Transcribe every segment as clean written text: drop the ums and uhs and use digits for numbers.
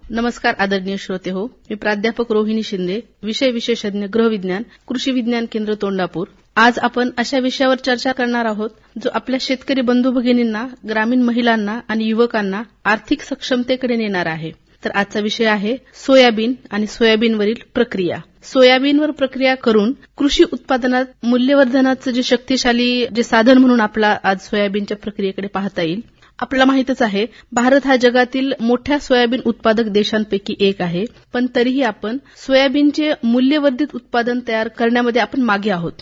नमस्कार आदरणीय श्रोते हो, मी प्राध्यापक रोहिणी शिंदे, विषय विशेषज्ञ गृहविज्ञान, कृषी विज्ञान केंद्र तोंडापूर. आज आपण अशा विषयावर चर्चा करणार आहोत जो आपल्या शेतकरी बंधू भगिनींना, ग्रामीण महिलांना आणि युवकांना आर्थिक सक्षमतेकडे नेणार आहे. तर आजचा विषय आहे सोयाबीन आणि सोयाबीनवरील प्रक्रिया. सोयाबीनवर प्रक्रिया करून कृषी उत्पादनात मूल्यवर्धनाचं जे शक्तिशाली जे साधन म्हणून आपला आज सोयाबीनच्या प्रक्रियेकडे पाहता येईल. आपल्याला माहितच आहे, भारत हा जगातील मोठ्या सोयाबीन उत्पादक देशांपैकी एक आहे. पण तरीही आपण सोयाबीनचे मूल्यवर्धित उत्पादन तयार करण्यामध्ये आपण मागे आहोत.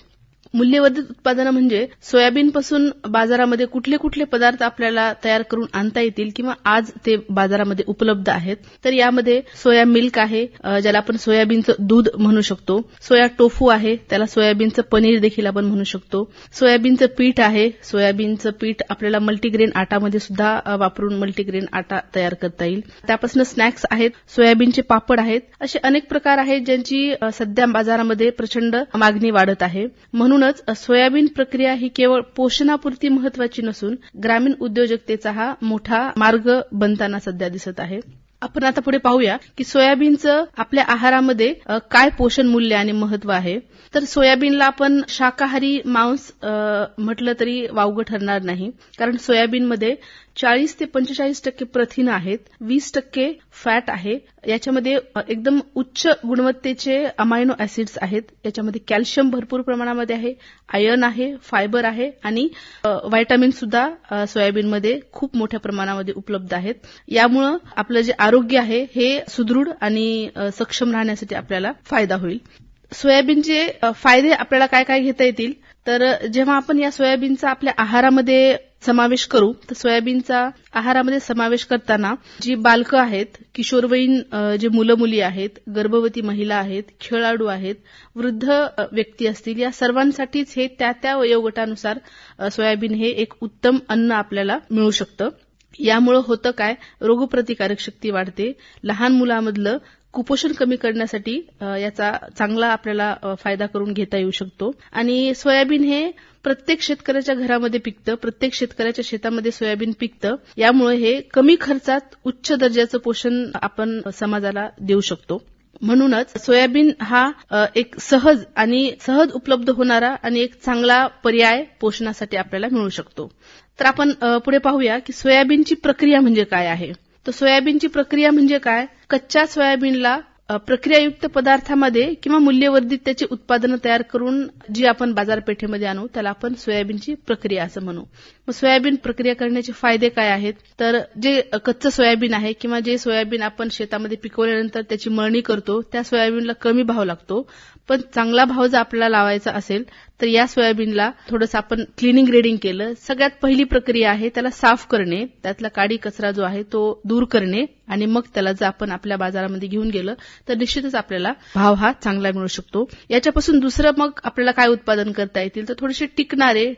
मूल्यवर्धित उत्पादनं म्हणजे सोयाबीनपासून बाजारामध्ये कुठले कुठले पदार्थ आपल्याला तयार करून आणता येतील किंवा आज ते बाजारामध्ये उपलब्ध आहेत. तर यामध्ये सोया मिल्क आहे, ज्याला आपण सोयाबीनचं दूध म्हणू शकतो. सोया टोफू आहे, त्याला सोयाबीनचं पनीर देखील आपण म्हणू शकतो. सोयाबीनचं पीठ आहे, सोयाबीनचं पीठ आपल्याला मल्टीग्रेन आटामध्ये सुद्धा वापरून मल्टीग्रेन आटा तयार करता येईल. त्यापासून स्नॅक्स आहेत, सोयाबीनचे पापड आहेत. असे अनेक प्रकार आहेत ज्यांची सध्या बाजारामध्ये प्रचंड मागणी वाढत आहे. म्हणूनच सोयाबीन प्रक्रिया ही केवळ पोषणापुरती महत्वाची नसून ग्रामीण उद्योजकतेचा हा मोठा मार्ग बनताना सध्या दिसत आहे. आपण आता पुढे पाहूया की सोयाबीनचं आपल्या आहारामध्ये काय पोषण मूल्य आणि महत्व आहे. तर सोयाबीनला आपण शाकाहारी मांस म्हटलं तरी वावगं ठरणार नाही, कारण सोयाबीनमध्ये 40 ते 45% प्रथिनं आहेत, 20% फॅट आहे. याच्यामध्ये एकदम उच्च गुणवत्तेचे अमायनो ऍसिड्स आहेत. याच्यामध्ये कॅल्शियम भरपूर प्रमाणामध्ये आहे, आयर्न आहे, फायबर आहे आणि व्हायटामिन सुद्धा सोयाबीनमध्ये खूप मोठ्या प्रमाणामध्ये उपलब्ध आहेत. यामुळं आपलं जे आरोग्य आहे हे सुदृढ आणि सक्षम राहण्यासाठी आपल्याला फायदा होईल. सोयाबीनचे फायदे आपल्याला काय काय घेता येतील, तर जेव्हा आपण या सोयाबीनचा आपल्या आहारामध्ये समावेश करू, तर सोयाबीनचा आहारामध्ये समावेश करताना जी बालकं आहेत, किशोरवयीन जे मुलं मुली आहेत, गर्भवती महिला आहेत, खेळाडू आहेत, वृद्ध व्यक्ती असतील, या सर्वांसाठीच हे त्या वयोगटानुसार सोयाबीन हे एक उत्तम अन्न आपल्याला मिळू शकतं. यामुळे होतं काय, रोगप्रतिकारक शक्ती वाढते. लहान मुलामधलं कुपोषण कमी करण्यासाठी याचा चांगला आपल्याला फायदा करून घेता येऊ शकतो. आणि सोयाबीन हे प्रत्येक शेतकऱ्याच्या घरामध्ये पिकतं, प्रत्येक शेतकऱ्याच्या शेतामध्ये सोयाबीन पिकतं. यामुळे हे कमी खर्चात उच्च दर्जाचं पोषण आपण समाजाला देऊ शकतो. म्हणूनच सोयाबीन हा एक सहज उपलब्ध होणारा आणि एक चांगला पर्याय पोषणासाठी आपल्याला मिळू शकतो. तर आपण पुढे पाहूया की सोयाबीनची प्रक्रिया म्हणजे काय आहे. तर सोयाबीनची प्रक्रिया म्हणजे काय, कच्च्या सोयाबीनला प्रक्रियायुक्त पदार्थामध्ये किंवा मूल्यवर्धित त्याची उत्पादनं तयार करून जी आपण बाजारपेठेमध्ये आणू त्याला आपण सोयाबीनची प्रक्रिया असं म्हणू. मग सोयाबीन प्रक्रिया करण्याचे फायदे काय आहेत, तर जे कच्चं सोयाबीन आहे किंवा जे सोयाबीन आपण शेतामध्ये पिकवल्यानंतर त्याची मळणी करतो त्या सोयाबीनला कमी भाव लागतो. पण चांगला भाव जर आपल्याला लावायचा असेल तर या सोयाबीनला थोडंसं आपण क्लिनिंग ग्रेडिंग केलं. सगळ्यात पहिली प्रक्रिया आहे त्याला साफ करणे, त्यातला काडी कचरा जो आहे तो दूर करणे आणि मग त्याला जर आपण आपल्या बाजारामध्ये घेऊन गेलं तर निश्चितच आपल्याला भाव हा चांगला मिळू शकतो. याच्यापासून दुसरं मग आपल्याला काय उत्पादन करता येतील, तर थोडेसे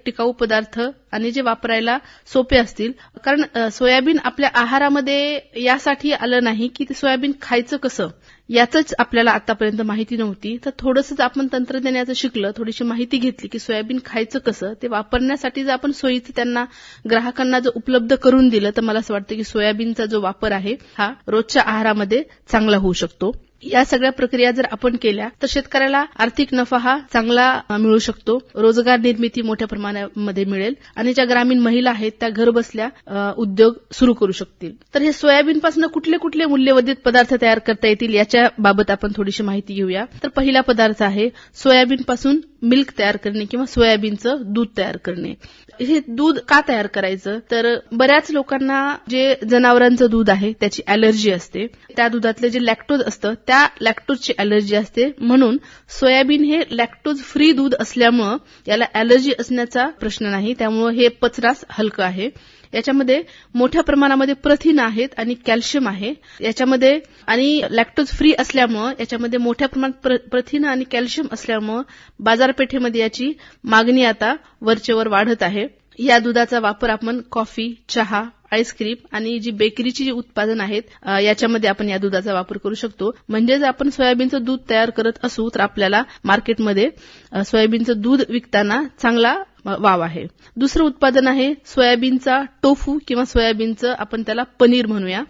टिकाऊ पदार्थ आणि जे वापरायला सोपे असतील. कारण सोयाबीन आपल्या आहारामध्ये यासाठी आलं नाही की ते सोयाबीन खायचं कसं याचंच आपल्याला आतापर्यंत माहिती नव्हती. तर थोडंसं आपण तंत्रज्ञानाचं शिकलं, थोडीशी माहिती घेतली की सोयाबीन खायचं कसं, ते वापरण्यासाठी जर आपण सोयीचं त्यांना ग्राहकांना जर उपलब्ध करून दिलं तर मला असं वाटतं की सोयाबीनचा जो वापर आहे हा रोजच्या आहारामध्ये चांगला होऊ शकतो. या सगळ्या प्रक्रिया जर आपण केल्या तर शेतकऱ्याला आर्थिक नफा हा चांगला मिळू शकतो, रोजगार निर्मिती मोठ्या प्रमाणामध्ये मिळेल आणि ज्या ग्रामीण महिला आहेत त्या घरबसल्या उद्योग सुरू करू शकतील. तर हे सोयाबीनपासून कुठले कुठले मूल्यवर्धित पदार्थ तयार करता येतील याच्या बाबत आपण थोडीशी माहिती घेऊया. तर पहिला पदार्थ आहे सोयाबीनपासून मिल्क तयार करणे किंवा सोयाबीनचं दूध तयार करणे. हे दूध का तयार करायचं, तर बऱ्याच लोकांना जे जनावरांचं दूध आहे त्याची ॲलर्जी असते, त्या दुधातले जे लॅक्टोज असतं त्या लॅक्टोजची ॲलर्जी असते. म्हणून सोयाबीन हे लॅक्टोज फ्री दूध असल्यामुळं याला ॲलर्जी असण्याचा प्रश्न नाही, त्यामुळे हे पचनास हलकं आहे. याच्यामध्ये मोठ्या प्रमाणामध्ये प्रथिन आहेत आणि कॅल्शियम आहे याच्यामध्ये, आणि लॅक्टोज फ्री असल्यामुळं याच्यामध्ये मोठ्या प्रमाणात प्रथिन आणि कॅल्शियम असल्यामुळं बाजारपेठेमध्ये याची मागणी आता वरचेवर वाढत आहे. या दुधाचा वापर आपण कॉफी, चहा, आईस्क्रीम आणि जी बेकरीची जी उत्पादन आहेत याच्यामध्ये आपण या दुधाचा वापर करू शकतो. म्हणजे जर आपण सोयाबीनचं दूध तयार करत असू तर आपल्याला मार्केटमध्ये सोयाबीनचं दूध विकताना चांगला वाव आहे. दुसरं उत्पादन आहे सोयाबीनचा टोफू किंवा सोयाबीनचं आपण त्याला पनीर म्हणूया.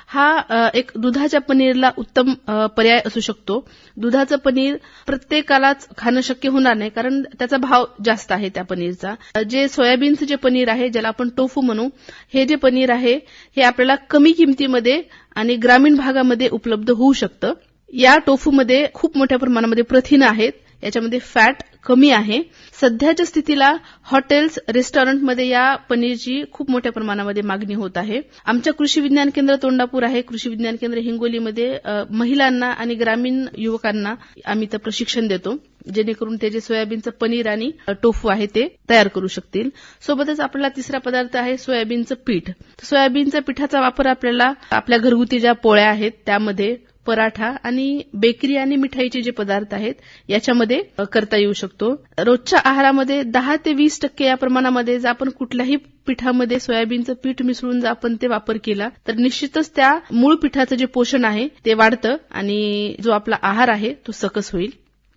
हा एक दुधाच्या पनीरला उत्तम पर्याय असू शकतो. दुधाचं पनीर प्रत्येकालाच खाणं शक्य होणार नाही, कारण त्याचा भाव जास्त आहे त्या पनीरचा. जे सोयाबीनचं जे पनीर आहे, ज्याला आपण टोफू म्हणू, हे जे पनीर आहे हे आपल्याला कमी किमतीमध्ये आणि ग्रामीण भागामध्ये उपलब्ध होऊ शकतं. या टोफूमध्ये खूप मोठ्या प्रमाणामध्ये प्रथिनं आहेत, याच्यामध्ये फॅट कमी आहे. सध्याच्या स्थितीला हॉटेल्स, रेस्टॉरंटमध्ये या पनीरची खूप मोठ्या प्रमाणामध्ये मागणी होत आहे. आमच्या कृषी विज्ञान केंद्र तोंडापूर आहे, कृषी विज्ञान केंद्र हिंगोलीमध्ये महिलांना आणि ग्रामीण युवकांना आम्ही तर प्रशिक्षण देतो, जेणेकरून ते जे सोयाबीनचं पनीर आणि टोफू आहे ते तयार करू शकतील. सोबतच आपला तिसरा पदार्थ आहे सोयाबीनचं पीठ. सोयाबीनच्या पिठाचा वापर आपल्याला आपल्या घरगुती ज्या पोळ्या आहेत त्यामध्ये, पराठा आणि बेकरी आणि मिठाईचे जे पदार्थ आहेत याच्यामध्ये करता येऊ शकतो. रोजच्या आहारामध्ये 10 ते 20% या प्रमाणामध्ये जर आपण कुठल्याही पिठामध्ये सोयाबीनचं पीठ मिसळून जर आपण ते वापर केला तर निश्चितच त्या मूळ पिठाचं जे पोषण आहे ते वाढतं आणि जो आपला आहार आहे तो सकस होईल.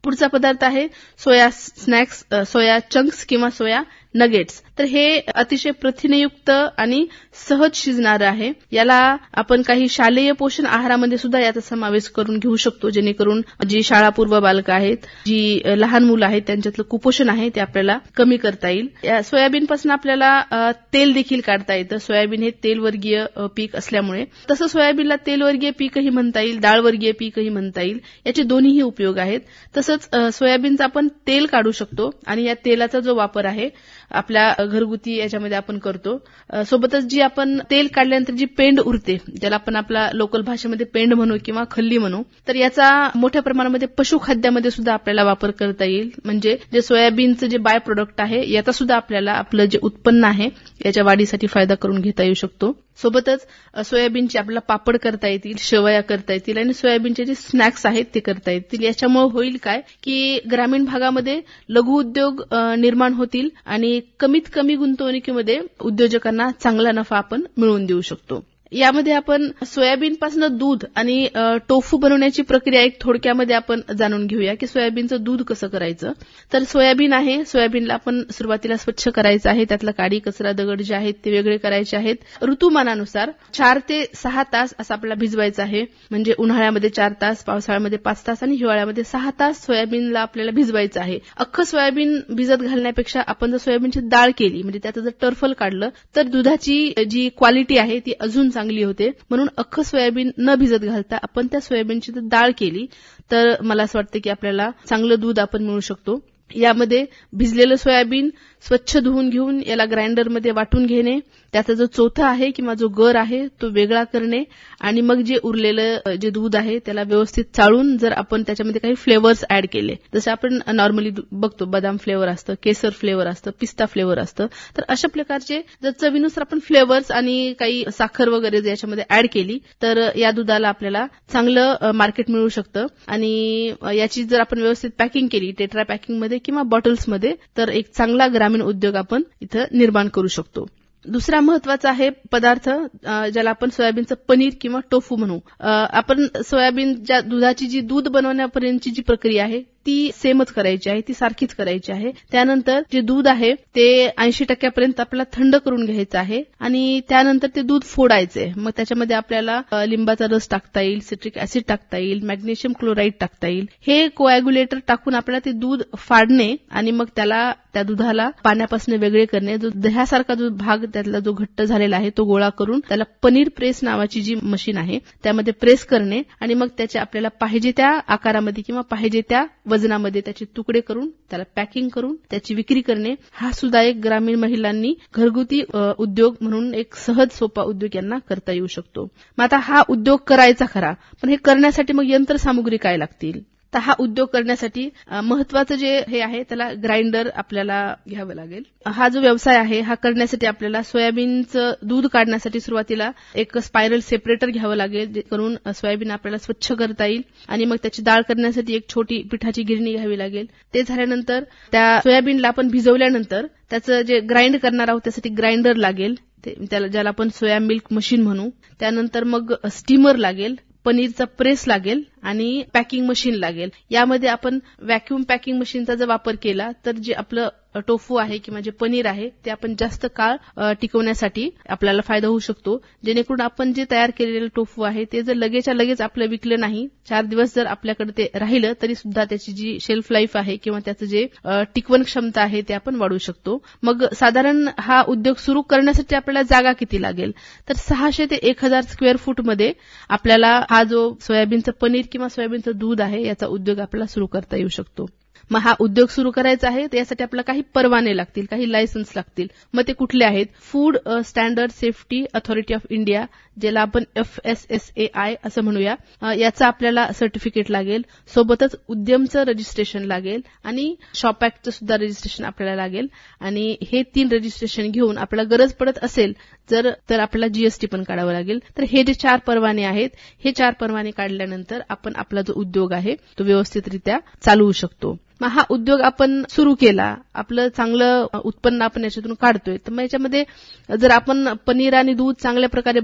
पुढचा पदार्थ आहे सोया स्नॅक्स, सोया चंक्स किंवा सोया नगेट्स. तर हे अतिशय प्रथिनयुक्त आणि सहज शिजणारं आहे. याला आपण काही शालेय पोषण आहारामध्ये सुद्धा याचा समावेश करून घेऊ शकतो, जेणेकरून जी शाळापूर्व बालकं आहेत, जी लहान मुलं आहेत, त्यांच्यातलं कुपोषण आहे ते आपल्याला कमी करता येईल. या सोयाबीनपासून आपल्याला तेल देखील काढता येतं. सोयाबीन हे तेलवर्गीय पीक असल्यामुळे, तसं सोयाबीनला तेलवर्गीय पीकही म्हणता येईल, डाळवर्गीय पीकही म्हणता येईल. याचे दोन्हीही उपयोग आहेत. तसंच सोयाबीनचं आपण तेल काढू शकतो आणि या तेलाचा जो वापर आहे आपल्या घरगुती याच्यामध्ये आपण करतो. सोबतच जी आपण तेल काढल्यानंतर जी पेंड उरते, ज्याला आपण आपल्या लोकल भाषेमध्ये पेंड म्हणू किंवा खल्ली म्हणू, तर याचा मोठ्या प्रमाणामध्ये पशुखाद्यामध्ये सुद्धा आपल्याला वापर करता येईल. म्हणजे जे सोयाबीनचं जे बाय प्रोडक्ट आहे याचा सुद्धा आपल्याला आपलं जे उत्पन्न आहे याच्या वाढीसाठी फायदा करून घेता येऊ शकतो. सोबतच सोयाबीनचे आपल्याला पापड करता येतील, शेवया करता येतील आणि सोयाबीनचे जे स्नॅक्स आहेत ते करता येतील. याच्यामुळे होईल काय की ग्रामीण भागामध्ये लघु उद्योग निर्माण होतील आणि कमीत कमी गुंतवणुकीमध्ये उद्योजकांना चांगला नफा आपण मिळवून देऊ शकतो. यामध्ये आपण सोयाबीनपासून दूध आणि टोफू बनवण्याची प्रक्रिया एक थोडक्यामध्ये आपण जाणून घेऊया की सोयाबीनचं दूध कसं करायचं. तर सोयाबीन आहे, सोयाबीनला आपण सुरुवातीला स्वच्छ करायचं आहे, त्यातला काडी कचरा दगड जे आहेत ते वेगळे करायचे आहेत. ऋतुमानानुसार 4 ते 6 तास असं आपल्याला भिजवायचं आहे. म्हणजे उन्हाळ्यामध्ये 4 तास, पावसाळ्यामध्ये 5 तास आणि हिवाळ्यामध्ये 6 तास सोयाबीनला आपल्याला भिजवायचं आहे. अख्खं सोयाबीन भिजत घालण्यापेक्षा आपण जर सोयाबीनची डाळ केली, म्हणजे त्याचं जर टर्फल काढलं, तर दुधाची जी क्वालिटी आहे ती अजून चांगली होते. म्हणून अख्खं सोयाबीन न भिजत घालता आपण त्या सोयाबीनची डाळ केली तर मला असं वाटतं की आपल्याला चांगलं दूध आपण मिळू शकतो. यामध्ये भिजलेलं सोयाबीन स्वच्छ धुवून घेऊन याला ग्राइंडरमध्ये वाटून घेणे, त्याचा जो चोथा आहे किंवा जो गर आहे तो वेगळा करणे आणि मग जे उरलेलं जे दूध आहे त्याला व्यवस्थित चाळून जर आपण त्याच्यामध्ये काही फ्लेवर्स ऍड केले, जसं आपण नॉर्मली बघतो बदाम फ्लेवर असतं, केसर फ्लेवर असतं, पिस्ता फ्लेवर असतं, तर अशा प्रकारचे जर चवीनुसार आपण फ्लेवर्स आणि काही साखर वगैरे याच्यामध्ये ऍड केली तर या दुधाला आपल्याला चांगलं मार्केट मिळू शकतं. आणि याची जर आपण व्यवस्थित पॅकिंग केली टेट्रा पॅकिंगमध्ये किंवा बॉटल्समध्ये तर एक चांगला ग्रामीण उद्योग आपण इथं निर्माण करू शकतो. दुसरा महत्वाचा आहे पदार्थ ज्याला आपण सोयाबीनचं पनीर किंवा टोफू म्हणू. आपण सोयाबीनच्या दुधाची जी दूध बनवण्यापर्यंतची जी प्रक्रिया आहे ती सेमच करायची आहे, ती सारखीच करायची आहे. त्यानंतर जे दूध आहे ते 80% आपल्याला थंड करून घ्यायचं आहे आणि त्यानंतर ते दूध फोडायचे. मग त्याच्यामध्ये आपल्याला लिंबाचा रस टाकता येईल, सिट्रिक ऍसिड टाकता येईल, मॅग्नेशियम क्लोराईड टाकता येईल. हे कोॲग्युलेटर टाकून आपल्याला ते दूध फाडणे आणि मग त्याला त्या दुधाला पाण्यापासून वेगळे करणे, जो दह्यासारखा जो भाग त्यातला जो घट्ट झालेला आहे तो गोळा करून त्याला पनीर प्रेस नावाची जी मशीन आहे त्यामध्ये प्रेस करणे आणि मग त्याचे आपल्याला पाहिजे त्या आकारामध्ये किंवा पाहिजे त्या वजनामध्ये त्याचे तुकडे करून त्याला पॅकिंग करून त्याची विक्री करणे. हा सुद्धा एक ग्रामीण महिलांनी घरगुती उद्योग म्हणून एक सहज सोपा उद्योग यांना करता येऊ शकतो. मग आता हा उद्योग करायचा खरा, पण हे करण्यासाठी मग यंत्रसामुग्री काय लागतील. तर हा उद्योग करण्यासाठी महत्वाचं जे हे आहे त्याला ग्राइंडर आपल्याला घ्यावं लागेल. हा जो व्यवसाय आहे हा करण्यासाठी आपल्याला सोयाबीनचं दूध काढण्यासाठी सुरुवातीला एक स्पायरल सेपरेटर घ्यावं लागेल, जे करून सोयाबीन आपल्याला स्वच्छ करता येईल आणि मग त्याची डाळ करण्यासाठी एक छोटी पिठाची गिरणी घ्यावी लागेल. ते झाल्यानंतर त्या सोयाबीनला आपण भिजवल्यानंतर त्याचं जे ग्राइंड करणार आहोत त्यासाठी ग्राइंडर लागेल, त्याला ज्याला आपण सोया मिल्क मशीन म्हणू. त्यानंतर मग स्टीमर लागेल, पनीरचा प्रेस लागेल आणि पॅकिंग मशीन लागेल. यामध्ये आपण व्हॅक्यूम पॅकिंग मशीनचा जर वापर केला तर जे आपलं टोफू आहे किंवा जे पनीर आहे ते आपण जास्त काळ टिकवण्यासाठी आपल्याला फायदा होऊ शकतो. जेणेकरून आपण जे तयार केलेलं टोफू आहे ते जर लगेचच्या लगेच आपलं विकलं नाही, 4 दिवस जर आपल्याकडे ते राहिलं तरी सुद्धा त्याची जी शेल्फ लाईफ आहे किंवा त्याचं जे टिकवण क्षमता आहे ते आपण वाढवू शकतो. मग साधारण हा उद्योग सुरू करण्यासाठी आपल्याला जागा किती लागेल, तर 600 ते 1000 स्क्वेअर फूटमध्ये आपल्याला हा जो सोयाबीनचं पनीर किंवा सोयाबीनचं दूध आहे याचा उद्योग आपल्याला सुरू करता येऊ शकतो. मग हा उद्योग सुरू करायचा आहे तर यासाठी आपल्याला काही परवाने लागतील, काही लायसन्स लागतील. मग ते कुठले आहेत? Food standard safety authority of India, ज्याला आपण FSSAI असं म्हणूया, याचा आपल्याला सर्टिफिकेट लागेल. सोबतच उद्यमचं रजिस्ट्रेशन लागेल आणि शॉप ऍक्टचं सुद्धा रजिस्ट्रेशन आपल्याला लागेल. आणि हे 3 रजिस्ट्रेशन घेऊन आपल्याला गरज पडत असेल तर आपल्याला GST पण काढावं लागेल. तर हे जे 4 परवाने आहेत, हे 4 परवाने काढल्यानंतर आपण आपला जो उद्योग आहे तो व्यवस्थितरित्या चालवू शकतो. मग हा उद्योग आपण सुरू केला, आपलं चांगलं उत्पन्न आपण याच्यातून काढतोय, तर मग याच्यामध्ये जर आपण पनीर आणि दूध चांगल्या प्रकारे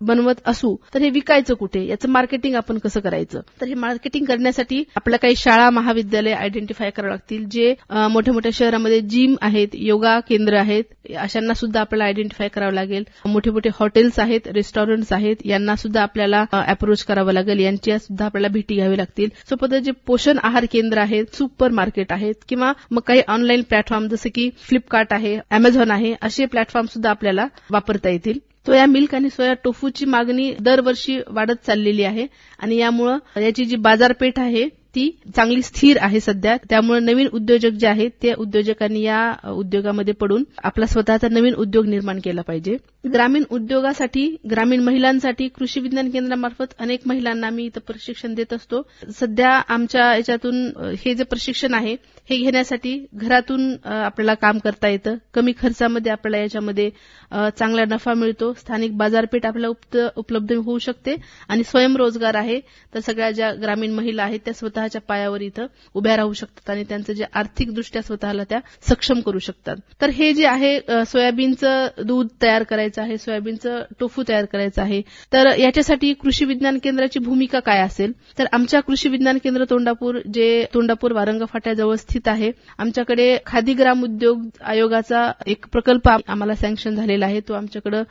बनवत असू तर हे विकायचं कुठे, याचं मार्केटिंग आपण कसं करायचं. तर हे मार्केटिंग करण्यासाठी आपल्याला काही शाळा महाविद्यालय आयडेंटिफाय करावं लागतील. जे मोठ्या मोठ्या शहरामध्ये जिम आहेत, योगा केंद्र आहेत, अशांना सुद्धा आपल्याला आयडेंटिफाय करावं लागेल. मोठे मोठे हॉटेल्स आहेत, रेस्टॉरंट्स आहेत, यांना सुद्धा आपल्याला अप्रोच करावं लागेल, यांच्या सुद्धा आपल्याला भेटी घ्यावी लागतील. सोबत जे पोषण आहार केंद्र आहेत, सुपर मार्केट आहेत किंवा मग काही ऑनलाईन प्लॅटफॉर्म जसे की फ्लिपकार्ट आहे, Amazon आहे, असे प्लॅटफॉर्म सुद्धा आपल्याला वापरता येतील. सोया मिल्क आणि सोया टोफूची मागणी दरवर्षी वाढत चाललेली आहे आणि यामुळे याची जी बाजारपेठ आहे ती चांगली स्थिर आहे सध्या. त्यामुळे नवीन उद्योजक जे आहेत ते उद्योजकांनी या उद्योगामध्ये पडून आपला स्वतःचा नवीन उद्योग निर्माण केला पाहिजे. ग्रामीण उद्योगासाठी, ग्रामीण महिलांसाठी कृषी विज्ञान केंद्रामार्फत अनेक महिलांना मी इथं प्रशिक्षण देत असतो. सध्या आमच्या याच्यातून हे जे प्रशिक्षण आहे हे घेण्यासाठी घरातून आपल्याला काम करता येतं. कमी खर्चामध्ये आपल्याला याच्यामध्ये चांगला नफा मिळतो. स्थानिक बाजारपेठ आपल्याला उपलब्ध होऊ शकते आणि स्वयंरोजगार आहे. तर सगळ्या ज्या ग्रामीण महिला आहेत त्या स्वतःच्या पायावर इथं उभ्या राहू शकतात आणि त्यांचं जे आर्थिकदृष्ट्या स्वतःला त्या सक्षम करू शकतात. तर हे जे आहे सोयाबीनचं दूध तयार करायचं आहे, सोयाबीनचं टोफू तयार करायचं आहे, तर याच्यासाठी कृषी विज्ञान केंद्राची भूमिका काय असेल, तर आमच्या कृषी विज्ञान केंद्र तोंडापूर, जे तोंडापूर वारंगा फाट्याजवळ स्थित आहे, आमच्याकडे खादी ग्राम उद्योग आयोगाचा एक प्रकल्प आम्हाला सँक्शन झालेला आहे, तो आमच्याकडे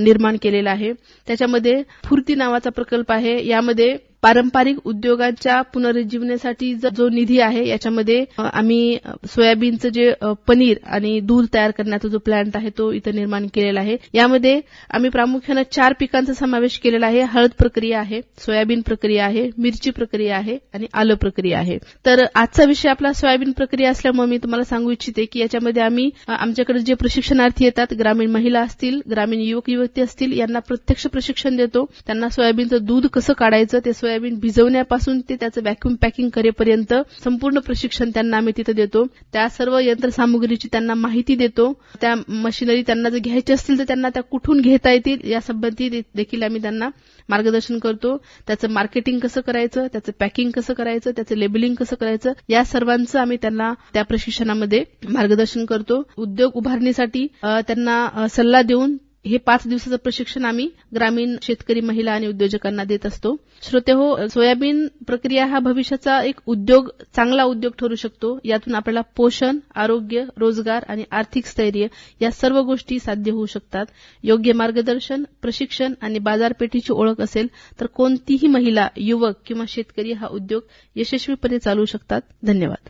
निर्माण केलेला आहे. त्याच्यामध्ये फुर्ती नावाचा प्रकल्प आहे. यामध्ये पारंपरिक उद्योगांच्या पुनरुज्जीवनासाठी जो निधी आहे याच्यामध्ये आम्ही सोयाबीनचं जे पनीर आणि दूध तयार करण्याचा जो प्लांट आहे तो इथं निर्माण केलेला आहे. यामध्ये आम्ही प्रामुख्याने 4 पिकांचा समावेश केलेला आहे. हळद प्रक्रिया आहे, सोयाबीन प्रक्रिया आहे, मिरची प्रक्रिया आहे आणि आलं प्रक्रिया आहे. तर आजचा विषय आपला सोयाबीन प्रक्रिया असल्यामुळे मी तुम्हाला सांगू इच्छिते की याच्यामध्ये आम्ही आमच्याकडे जे प्रशिक्षणार्थी येतात, ग्रामीण महिला असतील, ग्रामीण युवक युवती असतील, यांना प्रत्यक्ष प्रशिक्षण देतो. त्यांना सोयाबीनचं दूध कसं काढायचं, ते सोयाबीन भिजवण्यापासून ते त्याचं व्हॅक्यूम पॅकिंग करेपर्यंत संपूर्ण प्रशिक्षण त्यांना आम्ही तिथं देतो. त्या सर्व यंत्रसामुग्रीची त्यांना माहिती देतो. त्या मशिनरी त्यांना जर घ्यायच्या असतील तर त्यांना त्या कुठून घेता येतील यासंबंधी देखील आम्ही त्यांना मार्गदर्शन करतो. त्याचं मार्केटिंग कसं करायचं, त्याचं पॅकिंग कसं करायचं, त्याचं लेबलिंग कसं करायचं, या सर्वांचं आम्ही त्यांना त्या प्रशिक्षणामध्ये मार्गदर्शन करतो. उद्योग उभारणीसाठी त्यांना सल्ला देऊन हे 5 दिवसाचं प्रशिक्षण आम्ही ग्रामीण शेतकरी महिला आणि उद्योजकांना देत असतो. श्रोतेहो, सोयाबीन प्रक्रिया हा भविष्याचा एक उद्योग, चांगला उद्योग ठरू शकतो. यातून आपल्याला पोषण, आरोग्य, रोजगार आणि आर्थिक स्थैर्य या सर्व गोष्टी साध्य होऊ शकतात. योग्य मार्गदर्शन, प्रशिक्षण आणि बाजारपेठेची ओळख असेल तर कोणतीही महिला, युवक किंवा शेतकरी हा उद्योग यशस्वीपणे चालवू शकतात. धन्यवाद.